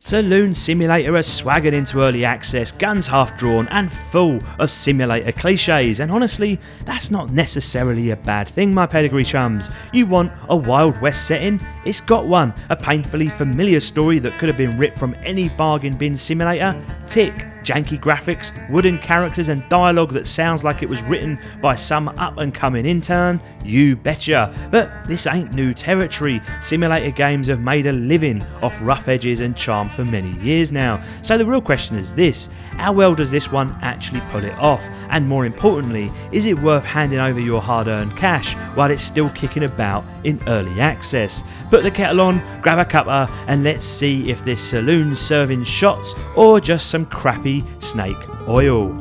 Saloon Simulator has swaggered into early access, guns half drawn and full of simulator cliches, and honestly, that's not necessarily a bad thing, my pedigree chums. You want a Wild West setting? It's got one. A painfully familiar story that could have been ripped from any bargain bin simulator? Tick. Janky graphics, wooden characters and dialogue that sounds like it was written by some up and coming intern? You betcha. But this ain't new territory. Simulator games have made a living off rough edges and charm for many years now. So the real question is this: how well does this one actually pull it off? And more importantly, is it worth handing over your hard-earned cash while it's still kicking about in early access? Put the kettle on, grab a cuppa, and let's see if this saloon's serving shots or just some crappy snake oil.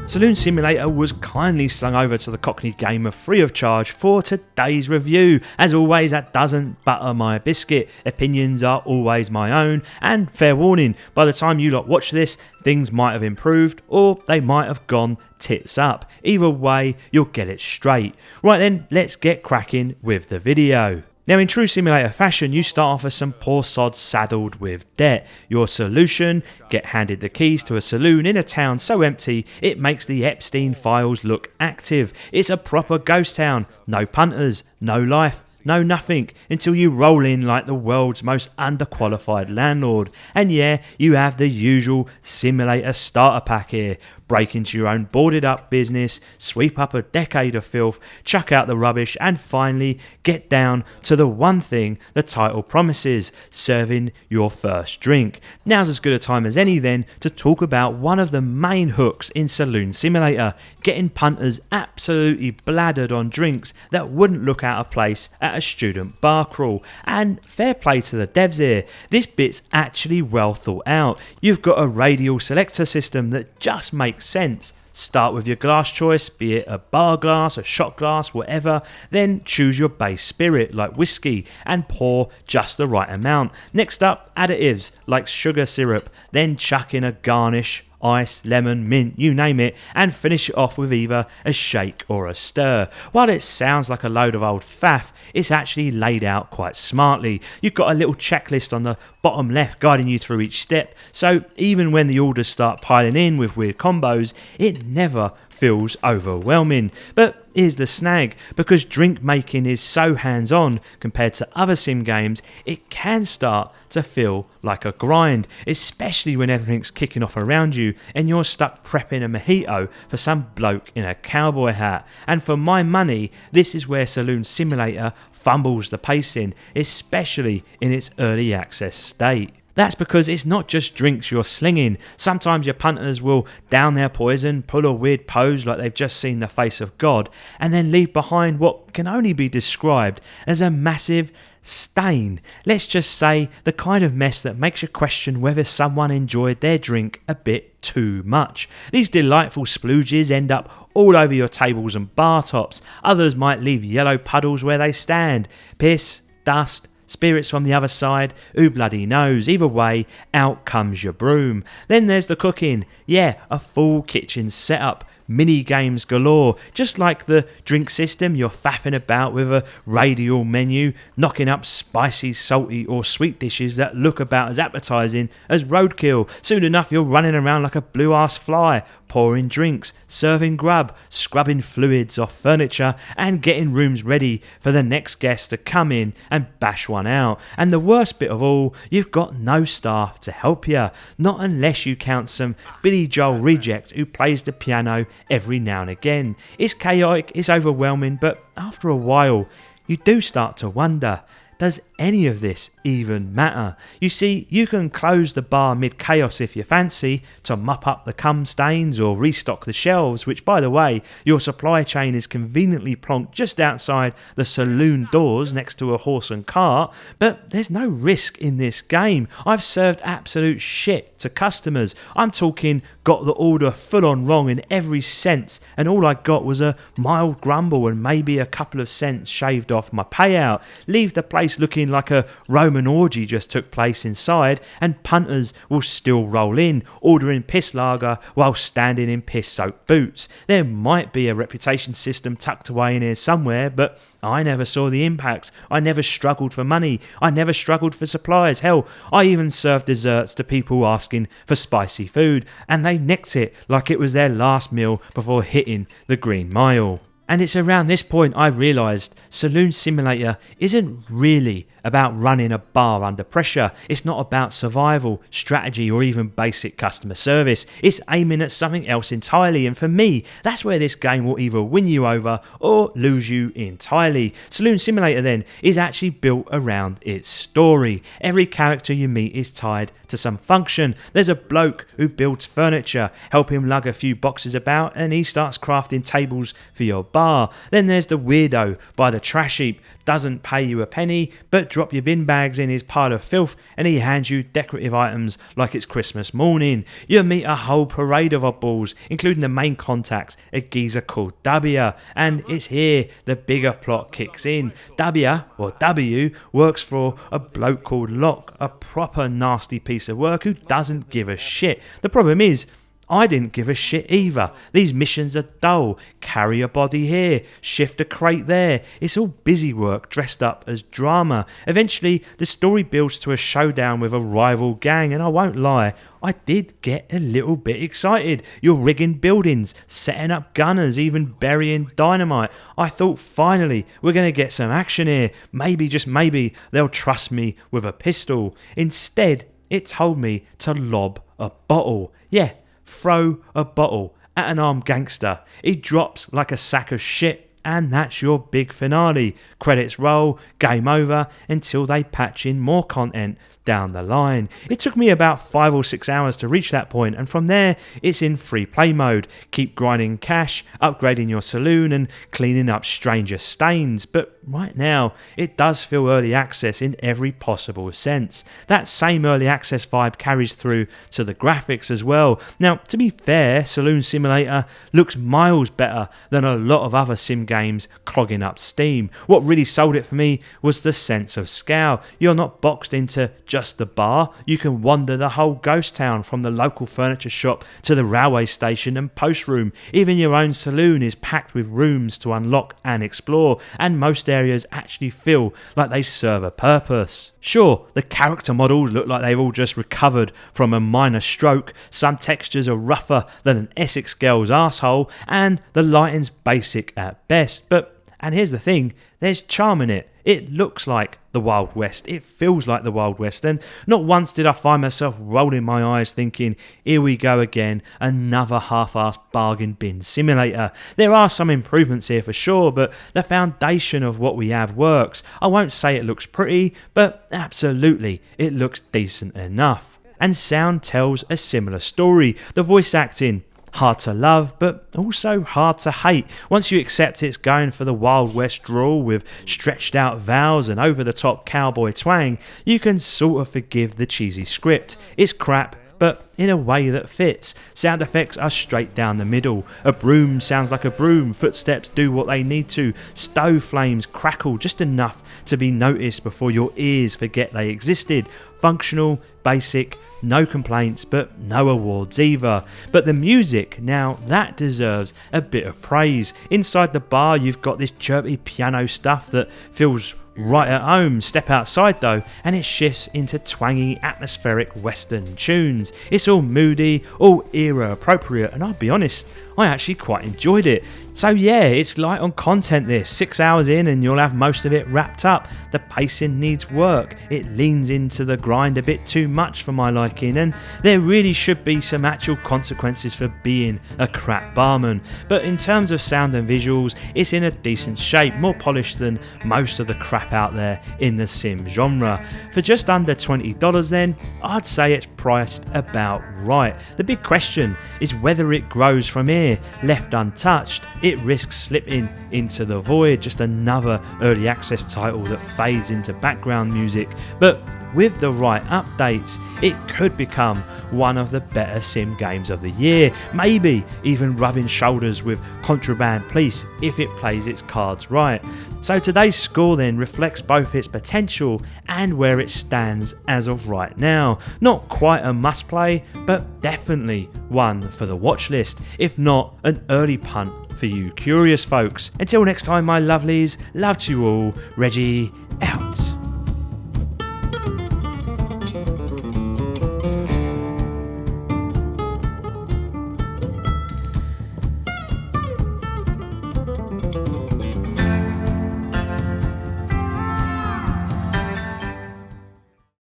Saloon Simulator was kindly slung over to the Cockney Gamer free of charge for today's review. As always, that doesn't butter my biscuit. Opinions are always my own, and fair warning, by the time you lot watch this, things might have improved or they might have gone tits up. Either way, you'll get it straight. Right then, let's get cracking with the video. Now, in true simulator fashion, you start off as some poor sod saddled with debt. Your solution: get handed the keys to a saloon in a town so empty it makes the Epstein files look active. It's a proper ghost town. No punters, no life, no nothing, until you roll in like the world's most underqualified landlord. And yeah, you have the usual simulator starter pack here. Break into your own boarded up business, sweep up a decade of filth, chuck out the rubbish, and finally get down to the one thing the title promises: serving your first drink. Now's as good a time as any then to talk about one of the main hooks in Saloon Simulator: getting punters absolutely bladdered on drinks that wouldn't look out of place at a student bar crawl. And fair play to the devs here, this bit's actually well thought out. You've got a radial selector system that just makes sense. Start with your glass choice, be it a bar glass, a shot glass, whatever. Then choose your base spirit like whiskey and pour just the right amount. Next up, additives like sugar syrup. Then chuck in a garnish, ice, lemon, mint, you name it, and finish it off with either a shake or a stir. While it sounds like a load of old faff, it's actually laid out quite smartly. You've got a little checklist on the bottom left guiding you through each step, so even when the orders start piling in with weird combos, it never feels overwhelming. But here's the snag: because drink making is so hands-on compared to other sim games, it can start to feel like a grind, especially when everything's kicking off around you and you're stuck prepping a mojito for some bloke in a cowboy hat. And for my money, this is where Saloon Simulator fumbles the pacing, especially in its early access state. That's because it's not just drinks you're slinging. Sometimes your punters will down their poison, pull a weird pose like they've just seen the face of God, and then leave behind what can only be described as a massive stain. Let's just say the kind of mess that makes you question whether someone enjoyed their drink a bit too much. These delightful splooges end up all over your tables and bar tops. Others might leave yellow puddles where they stand. Piss, dust, spirits from the other side, who bloody knows? Either way, out comes your broom. Then there's the cooking. Yeah, a full kitchen setup. Mini games galore. Just like the drink system, you're faffing about with a radial menu, knocking up spicy, salty or sweet dishes that look about as appetizing as roadkill. Soon enough you're running around like a blue-ass fly, pouring drinks, serving grub, scrubbing fluids off furniture, and getting rooms ready for the next guest to come in and bash one out. And the worst bit of all, you've got no staff to help you. Not unless you count some Billy Joel reject who plays the piano every now and again. It's chaotic, it's overwhelming, but after a while, you do start to wonder, does any of this even matter? You see, you can close the bar mid-chaos if you fancy, to mop up the cum stains or restock the shelves, which, by the way, your supply chain is conveniently plonked just outside the saloon doors next to a horse and cart, but there's no risk in this game. I've served absolute shit to customers. I'm talking got the order full on wrong in every sense, and all I got was a mild grumble and maybe a couple of cents shaved off my payout. Leave the place looking feeling like a Roman orgy just took place inside, and punters will still roll in, ordering piss lager while standing in piss-soaked boots. There might be a reputation system tucked away in here somewhere, but I never saw the impact. I never struggled for money. I never struggled for supplies. Hell, I even served desserts to people asking for spicy food, and they nicked it like it was their last meal before hitting the Green Mile. And it's around this point I realised Saloon Simulator isn't really about running a bar under pressure. It's not about survival, strategy, or even basic customer service. It's aiming at something else entirely, and for me, that's where this game will either win you over or lose you entirely. Saloon Simulator then is actually built around its story. Every character you meet is tied to some function. There's a bloke who builds furniture, help him lug a few boxes about, and he starts crafting tables for your bar. Then there's the weirdo by the trash heap, doesn't pay you a penny, but drop your bin bags in his pile of filth and he hands you decorative items like it's Christmas morning. You'll meet a whole parade of oddballs, including the main contacts, a geezer called W, and it's here the bigger plot kicks in. W works for a bloke called Locke, a proper nasty piece of work who doesn't give a shit. The problem is, I didn't give a shit either. These missions are dull. Carry a body here, shift a crate there. It's all busy work dressed up as drama. Eventually, the story builds to a showdown with a rival gang, and I won't lie, I did get a little bit excited. You're rigging buildings, setting up gunners, even burying dynamite. I thought finally we're going to get some action here. Maybe, just maybe, they'll trust me with a pistol. Instead, it told me to lob a bottle. Yeah. Throw a bottle at an armed gangster. He drops like a sack of shit, and that's your big finale. Credits roll, game over, until they patch in more content down the line. It took me about 5 or 6 hours to reach that point, and from there it's in free play mode. Keep grinding cash, upgrading your saloon and cleaning up stranger stains, but right now it does feel early access in every possible sense. That same early access vibe carries through to the graphics as well. Now, to be fair, Saloon Simulator looks miles better than a lot of other sim games clogging up Steam. What really sold it for me was the sense of scale. You're not boxed into just the bar. You can wander the whole ghost town, from the local furniture shop to the railway station and post room. Even your own saloon is packed with rooms to unlock and explore, and most areas actually feel like they serve a purpose. Sure, the character models look like they've all just recovered from a minor stroke. Some textures are rougher than an Essex girl's arsehole, and the lighting's basic at best. But, and here's the thing, there's charm in it. It looks like the Wild West. It feels like the Wild West. And not once did I find myself rolling my eyes thinking, here we go again, another half-assed bargain bin simulator. There are some improvements here for sure, but the foundation of what we have works. I won't say it looks pretty, but absolutely, it looks decent enough. And sound tells a similar story. The voice acting, hard to love, but also hard to hate. Once you accept it's going for the Wild West drawl with stretched out vowels and over the top cowboy twang, you can sort of forgive the cheesy script. It's crap, but in a way that fits. Sound effects are straight down the middle. A broom sounds like a broom, footsteps do what they need to, stove flames crackle just enough to be noticed before your ears forget they existed. Functional, basic, no complaints, but no awards either. But the music, now that deserves a bit of praise. Inside the bar you've got this chirpy piano stuff that feels right at home. Step outside though and it shifts into twangy atmospheric western tunes. It's all moody, all era appropriate, and I'll be honest, I actually quite enjoyed it. So yeah, it's light on content this. 6 hours in and you'll have most of it wrapped up. The pacing needs work. It leans into the grind a bit too much for my liking, and there really should be some actual consequences for being a crap barman. But in terms of sound and visuals, it's in a decent shape, more polished than most of the crap out there in the sim genre. For just under $20 then, I'd say it's priced about right. The big question is whether it grows from here. Left untouched, it risks slipping into the void, just another early access title that fades into background music. But with the right updates, it could become one of the better sim games of the year, maybe even rubbing shoulders with Contraband Police if it plays its cards right. So today's score then reflects both its potential and where it stands as of right now. Not quite a must play, but definitely one for the watch list, if not an early punt for you curious folks. Until next time, my lovelies, love to you all. Reggie out.